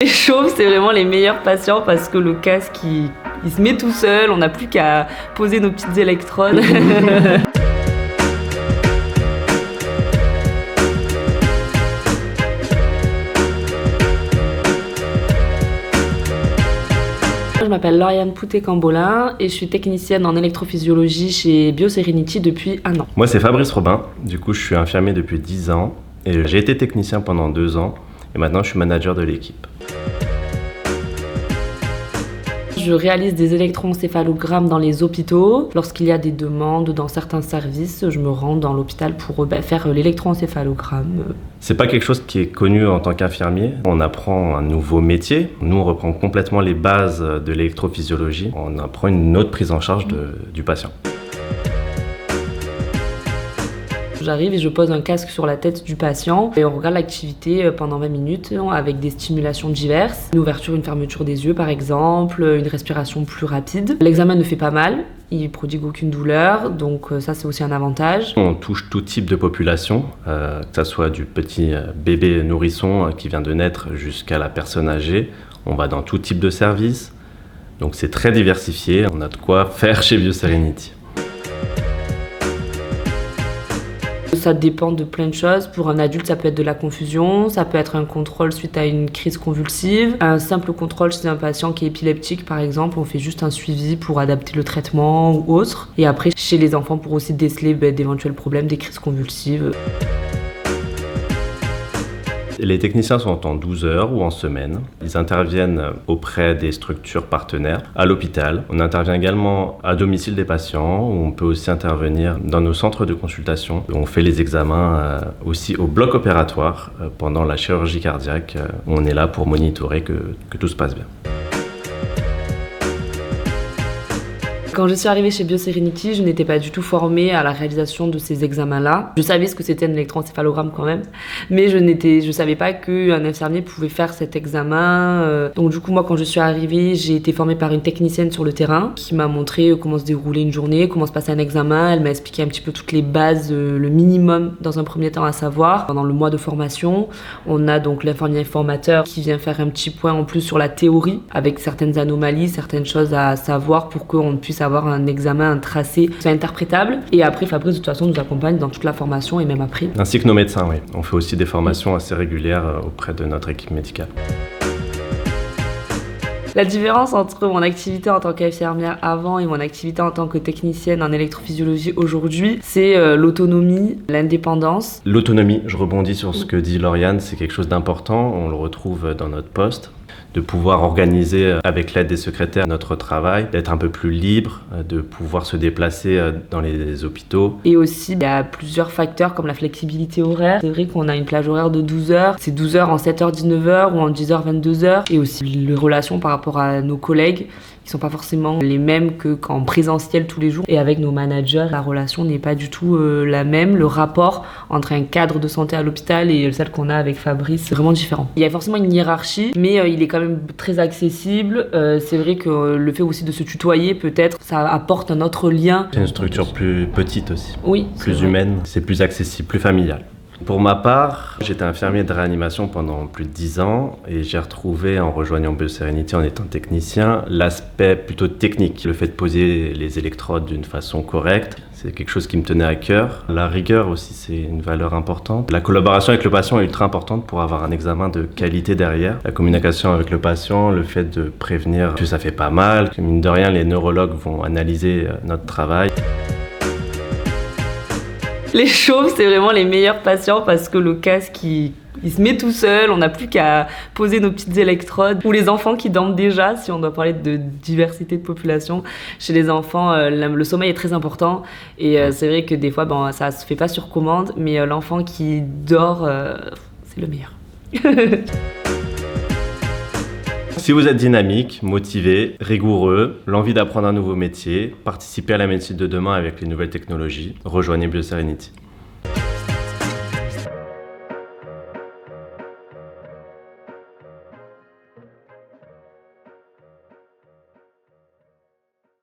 Les chauves, c'est vraiment les meilleurs patients parce que le casque, il se met tout seul, on n'a plus qu'à poser nos petites électrodes. Je m'appelle Lauriane Poutet-Cambolin et je suis technicienne en électrophysiologie chez BioSerenity depuis 1 an. Moi, c'est Fabrice Robin. Du coup, je suis infirmier depuis 10 ans et j'ai été technicien pendant 2 ans et maintenant je suis manager de l'équipe. Je réalise des électroencéphalogrammes dans les hôpitaux. Lorsqu'il y a des demandes dans certains services, je me rends dans l'hôpital pour faire l'électroencéphalogramme. C'est pas quelque chose qui est connu en tant qu'infirmier. On apprend un nouveau métier. Nous, on reprend complètement les bases de l'électrophysiologie. On apprend une autre prise en charge du patient. J'arrive et je pose un casque sur la tête du patient et on regarde l'activité pendant 20 minutes avec des stimulations diverses. Une ouverture, une fermeture des yeux par exemple, une respiration plus rapide. L'examen ne fait pas mal, il prodigue aucune douleur, donc ça c'est aussi un avantage. On touche tout type de population, que ce soit du petit bébé nourrisson qui vient de naître jusqu'à la personne âgée. On va dans tout type de service, donc c'est très diversifié. On a de quoi faire chez BioSerenity. Ça dépend de plein de choses. Pour un adulte, ça peut être de la confusion, ça peut être un contrôle suite à une crise convulsive. Un simple contrôle chez un patient qui est épileptique, par exemple, on fait juste un suivi pour adapter le traitement ou autre. Et après, chez les enfants, pour aussi déceler d'éventuels problèmes, des crises convulsives. Les techniciens sont en 12 heures ou en semaine. Ils interviennent auprès des structures partenaires, à l'hôpital. On intervient également à domicile des patients, où on peut aussi intervenir dans nos centres de consultation. On fait les examens aussi au bloc opératoire pendant la chirurgie cardiaque. On est là pour monitorer que tout se passe bien. Quand je suis arrivée chez BioSerenity, je n'étais pas du tout formée à la réalisation de ces examens-là. Je savais ce que c'était un électroencéphalogramme quand même, mais je savais pas qu'un infirmier pouvait faire cet examen. Donc du coup, moi, quand je suis arrivée, j'ai été formée par une technicienne sur le terrain qui m'a montré comment se déroulait une journée, comment se passait un examen. Elle m'a expliqué un petit peu toutes les bases, le minimum dans un premier temps à savoir. Pendant le mois de formation, on a donc l'infirmier formateur qui vient faire un petit point en plus sur la théorie, avec certaines anomalies, certaines choses à savoir pour qu'on puisse avoir un examen, un tracé, c'est interprétable. Et après, Fabrice, de toute façon, nous accompagne dans toute la formation et même après. Ainsi que nos médecins, oui. On fait aussi des formations assez régulières auprès de notre équipe médicale. La différence entre mon activité en tant qu'infirmière avant et mon activité en tant que technicienne en électrophysiologie aujourd'hui, c'est l'autonomie, l'indépendance. L'autonomie, je rebondis sur ce que dit Lauriane, c'est quelque chose d'important. On le retrouve dans notre poste. De pouvoir organiser avec l'aide des secrétaires notre travail, d'être un peu plus libre, de pouvoir se déplacer dans les hôpitaux. Et aussi, il y a plusieurs facteurs comme la flexibilité horaire. C'est vrai qu'on a une plage horaire de 12 heures. C'est 12 heures en 7h, 19h ou en 10h, 22h. Et aussi les relations par rapport à nos collègues qui sont pas forcément les mêmes qu'en présentiel tous les jours. Et avec nos managers, la relation n'est pas du tout la même. Le rapport entre un cadre de santé à l'hôpital et celle qu'on a avec Fabrice, c'est vraiment différent. Il y a forcément une hiérarchie, mais il est quand même très accessible. C'est vrai que le fait aussi de se tutoyer, peut-être, ça apporte un autre lien. C'est une structure plus petite aussi. Oui. Plus humaine, c'est plus accessible, plus familial. Pour ma part, j'étais infirmier de réanimation pendant plus de 10 ans et j'ai retrouvé, en rejoignant BioSerenity en étant technicien, l'aspect plutôt technique. Le fait de poser les électrodes d'une façon correcte, c'est quelque chose qui me tenait à cœur. La rigueur aussi, c'est une valeur importante. La collaboration avec le patient est ultra importante pour avoir un examen de qualité derrière. La communication avec le patient, le fait de prévenir que ça fait pas mal, que mine de rien, les neurologues vont analyser notre travail. Les chauves, c'est vraiment les meilleurs patients parce que le casque, il se met tout seul, on n'a plus qu'à poser nos petites électrodes. Ou les enfants qui dorment déjà, si on doit parler de diversité de population. Chez les enfants, le sommeil est très important. Et c'est vrai que des fois, ça se fait pas sur commande, mais l'enfant qui dort, c'est le meilleur. Si vous êtes dynamique, motivé, rigoureux, l'envie d'apprendre un nouveau métier, participez à la médecine de demain avec les nouvelles technologies, rejoignez BioSerenity.